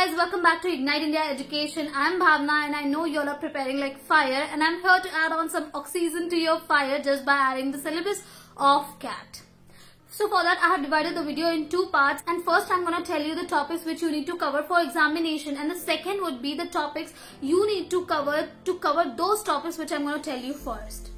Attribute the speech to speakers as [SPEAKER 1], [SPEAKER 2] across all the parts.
[SPEAKER 1] guys, welcome back to Ignite India Education. I'm Bhavna and I know you all are preparing like fire, and I'm here to add on some oxygen to your fire just by adding the syllabus of CAT. So for that I have divided the video in two parts, and first I'm going to tell you the topics which you need to cover for examination, and the second would be the topics you need to cover those topics which I'm going to tell you first.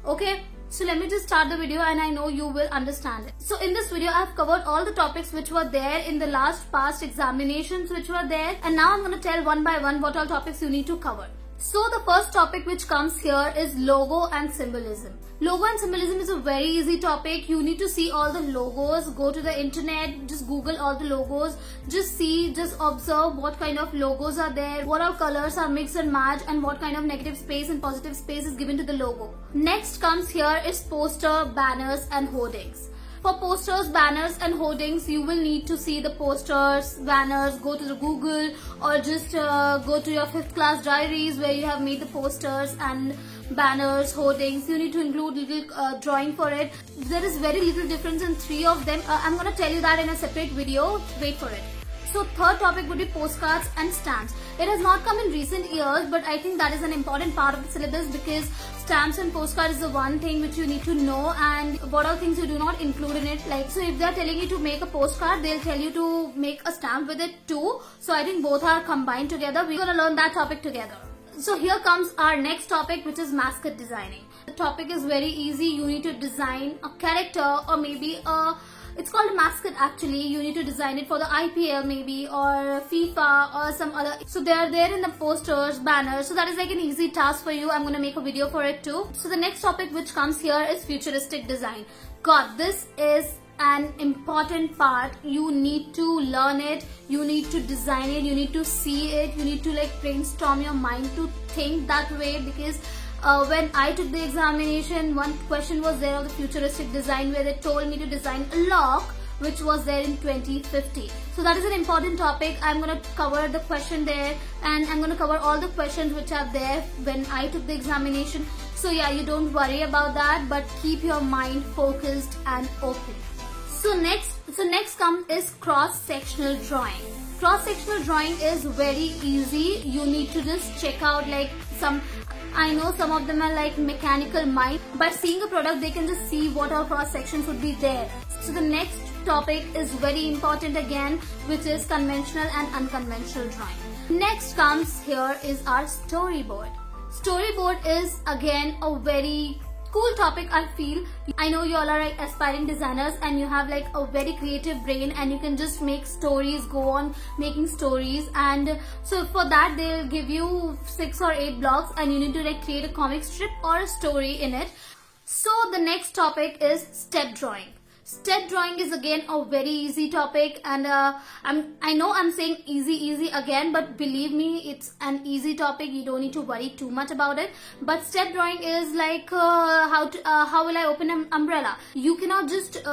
[SPEAKER 1] Okay? So let me just start the video and I know you will understand it. So in this video I have covered all the topics which were there in the past examinations which were there, and now I'm going to tell one by one what all topics you need to cover. So the first topic which comes here is logo and symbolism. Logo and symbolism is a very easy topic. You need to see all the logos, go to the internet, just Google all the logos, just observe what kind of logos are there, what all colors are mixed and matched, and what kind of negative space and positive space is given to the logo. Next comes here is poster, banners and hoardings. For posters, banners and hoardings, you will need to see the posters, banners, go to the Google, or just go to your 5th class diaries where you have made the posters and banners, hoardings. You need to include little drawing for it. There is very little difference in three of them. I'm going to tell you that in a separate video. Wait for it. So third topic would be postcards and stamps. It has not come in recent years, but I think that is an important part of the syllabus, because stamps and postcards is the one thing which you need to know, and what are things you do not include in it. Like, so if they are telling you to make a postcard, they'll tell you to make a stamp with it too. So I think both are combined together. We're going to learn that topic together. So here comes our next topic, which is mascot designing. The topic is very easy. You need to design a character, or maybe it's called a mascot actually. You need to design it for the IPL maybe, or FIFA, or some other. So they are there in the posters, banners. So that is like an easy task for you. I'm going to make a video for it too. So the next topic which comes here is futuristic design. God, this is an important part. You need to learn it, you need to design it, you need to see it, you need to like brainstorm your mind to think that way, because when I took the examination, one question was there of the futuristic design where they told me to design a lock which was there in 2050. So that is an important topic. I'm going to cover the question there, and I'm going to cover all the questions which are there when I took the examination. So yeah, you don't worry about that, but keep your mind focused and open. So next comes is cross-sectional drawing. Cross-sectional drawing is very easy. You need to just check out like I know some of them are like mechanical mind. By seeing a product, they can just see what our cross sections would be there. So the next topic is very important again, which is conventional and unconventional drawing. Next comes here is our storyboard. Storyboard is again a very cool topic, I feel. I know you all are like aspiring designers and you have like a very creative brain, and you can just make stories, go on making stories. And so for that they'll give you 6 or 8 blocks, and you need to like create a comic strip or a story in it. So the next topic is step drawing. Step drawing is again a very easy topic, and I know I'm saying easy again, but believe me, it's an easy topic. You don't need to worry too much about it. But step drawing is like how will I open an umbrella? You cannot just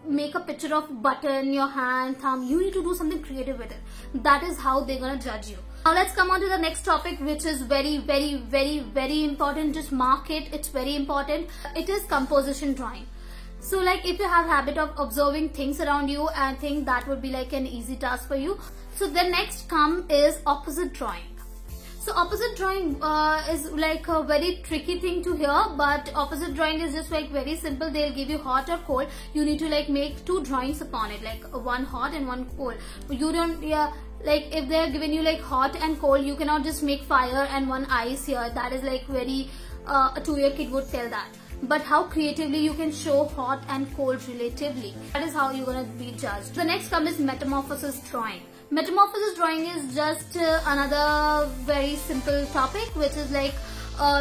[SPEAKER 1] make a picture of button, your hand, thumb. You need to do something creative with it. That is how they're gonna judge you. Now let's come on to the next topic, which is very important. Just mark it. It's very important. It is composition drawing. So like if you have habit of observing things around you, I think that would be like an easy task for you. So the next is opposite drawing. So opposite drawing is like a very tricky thing to hear, but opposite drawing is just like very simple. They'll give you hot or cold. You need to like make 2 drawings upon it, like one hot and one cold. You don't, like if they're giving you like hot and cold, you cannot just make fire and one ice here. That is like very, a 2-year kid would tell that. But how creatively you can show hot and cold relatively. That is how you're going to be judged. The next is metamorphosis drawing. Metamorphosis drawing is just another very simple topic, which is like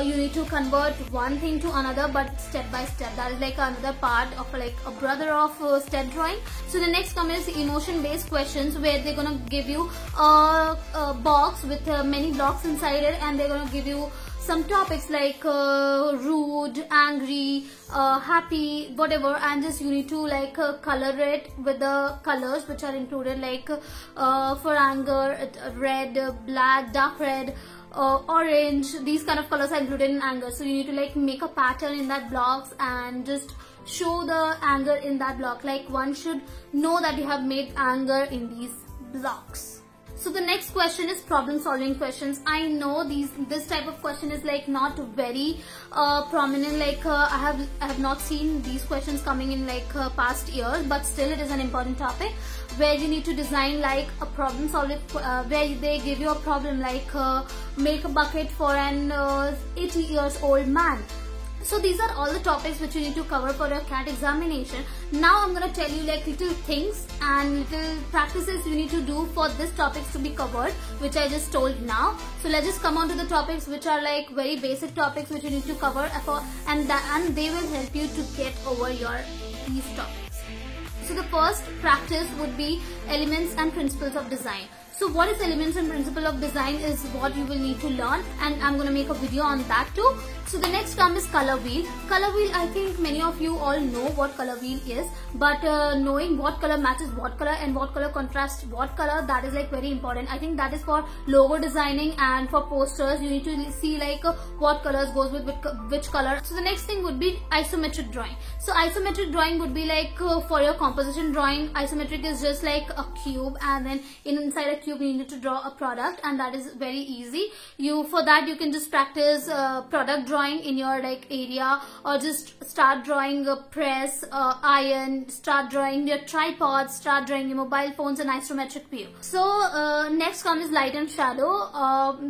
[SPEAKER 1] you need to convert one thing to another, but step by step. That is like another part of like a brother of step drawing. So the next is emotion based questions, where they're going to give you a box with many blocks inside it, and they're going to give you some topics like rude, angry, happy, whatever, and just you need to like color it with the colors which are included, like for anger, red, black, dark red, orange. These kind of colors are included in anger. So you need to like make a pattern in that blocks and just show the anger in that block. Like one should know that you have made anger in these blocks. So the next question is problem solving questions. I know this type of question is like not very prominent, like I have not seen these questions coming in like past years, but still it is an important topic where you need to design like a problem solving where they give you a problem like make a bucket for an 80 years old man. So these are all the topics which you need to cover for your CAT examination. Now I'm going to tell you like little things and little practices you need to do for these topics to be covered, which I just told now. So let's just come on to the topics which are like very basic topics which you need to cover and they will help you to get over these topics. So the first practice would be elements and principles of design. So what is elements and principle of design is what you will need to learn, and I'm going to make a video on that too. So the next term is color wheel. Color wheel, I think many of you all know what color wheel is, but knowing what color matches what color and what color contrasts what color, that is like very important. I think that is for logo designing and for posters. You need to see like what colors goes with which color. So the next thing would be isometric drawing. So isometric drawing would be like for your composition drawing. Isometric is just like a cube, and then inside a cube you need to draw a product, and that is very easy. For that you can just practice product drawing in your like area, or just start drawing a press, iron, start drawing your tripod, start drawing your mobile phones and isometric view. So next comes light and shadow.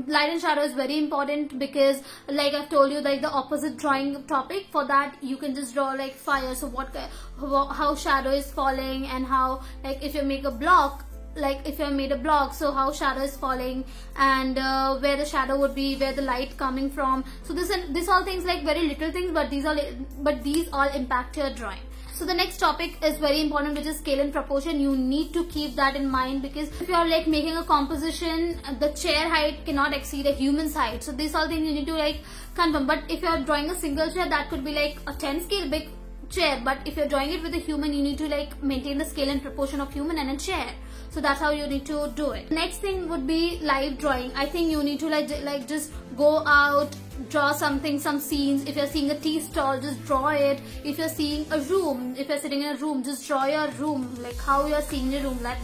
[SPEAKER 1] Light and shadow is very important because like I've told you, like the opposite drawing topic, for that you can just draw like fire. So how shadow is falling, and how like if you make a block, like if you have made a block, so how shadow is falling, and where the shadow would be, where the light coming from. So this all things like very little things, but these all impact your drawing. So the next topic is very important, which is scale and proportion. You need to keep that in mind, because if you are like making a composition, the chair height cannot exceed a human's height. So these all things you need to like confirm. But if you are drawing a single chair, that could be like a 10 scale big chair, but if you're drawing it with a human, you need to like maintain the scale and proportion of human and a chair. So that's how you need to do it. Next thing would be live drawing. I think you need to like just go out, draw something, some scenes. If you're seeing a tea stall, just draw it. If you're seeing a room, if you're sitting in a room, just draw your room, like how you're seeing your room, like,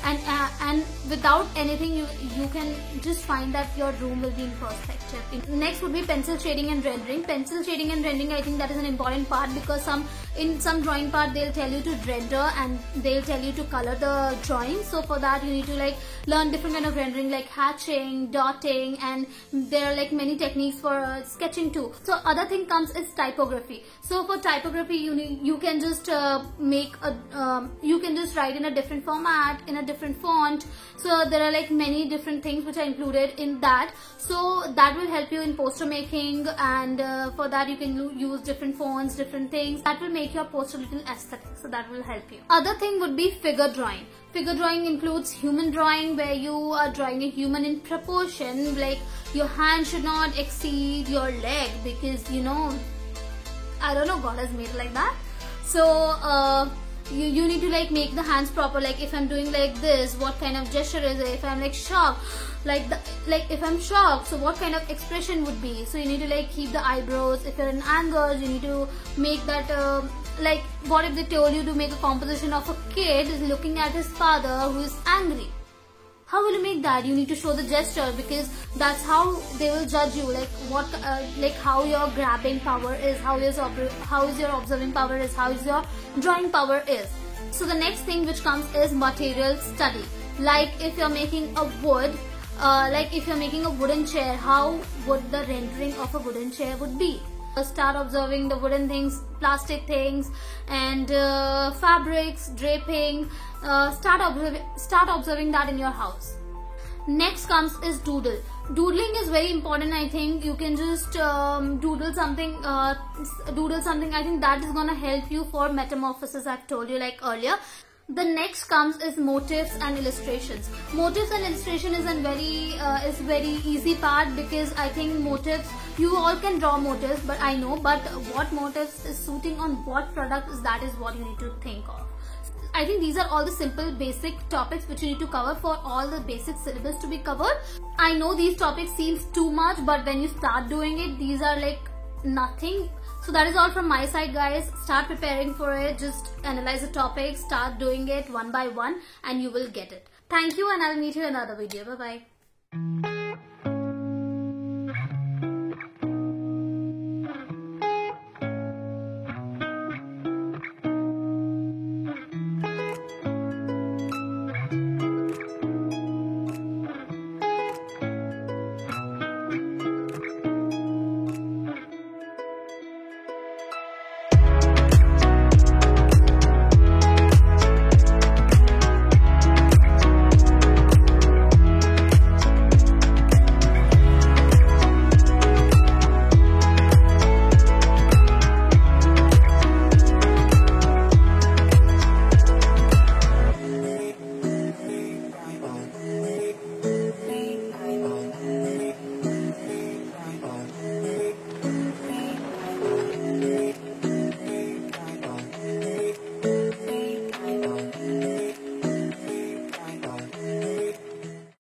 [SPEAKER 1] and without anything you can just find that your room will be in perspective. Next would be pencil shading and rendering. Pencil shading and rendering, I think that is an important part, because in some drawing part they'll tell you to render and they'll tell you to color the drawing. So for that you need to like learn different kind of rendering, like hatching, dotting, and there are like many techniques for sketching too. So other thing comes is typography. So for typography you can just you can just write in a different format, in a different font. So there are like many different things which are included in that. So that will help you in poster making, and for that you can use different fonts, different things. That will make your poster a little aesthetic, so that will help you. Other thing would be figure drawing. Figure drawing includes human drawing, where you are drawing a human in proportion, like your hand should not exceed your leg, because you know, I don't know, God has made it like that. So you need to like make the hands proper. Like if I'm doing like this, what kind of gesture is it? If I'm like shocked, like if I'm shocked, so what kind of expression would be? So you need to like keep the eyebrows. If you're in anger, you need to make that like what if they told you to make a composition of a kid looking at his father who is angry? How will you make that? You need to show the gesture, because that's how they will judge you, like what like how your grabbing power is, how is your observing power is, how is your drawing power is. So the next thing which comes is material study. Like if you're making a wood, like if you're making a wooden chair, how would the rendering of a wooden chair would be? Start observing the wooden things, plastic things, and fabrics, draping. Start observing that in your house. Next comes is doodle. Doodling is very important. I think you can just doodle something. I think that is gonna help you for metamorphosis. I've told you like earlier. The next comes is motifs and illustrations. Motifs and illustration is a very easy part, because I think motifs, you all can draw motifs, but what motifs is suiting on what product is, that is what you need to think of. I think these are all the simple basic topics which you need to cover for all the basic syllabus to be covered. I know these topics seems too much, but when you start doing it, these are like nothing. So that is all from my side, guys. Start preparing for it. Just analyze the topic, start doing it one by one, and you will get it. Thank you, and I'll meet you in another video. Bye bye.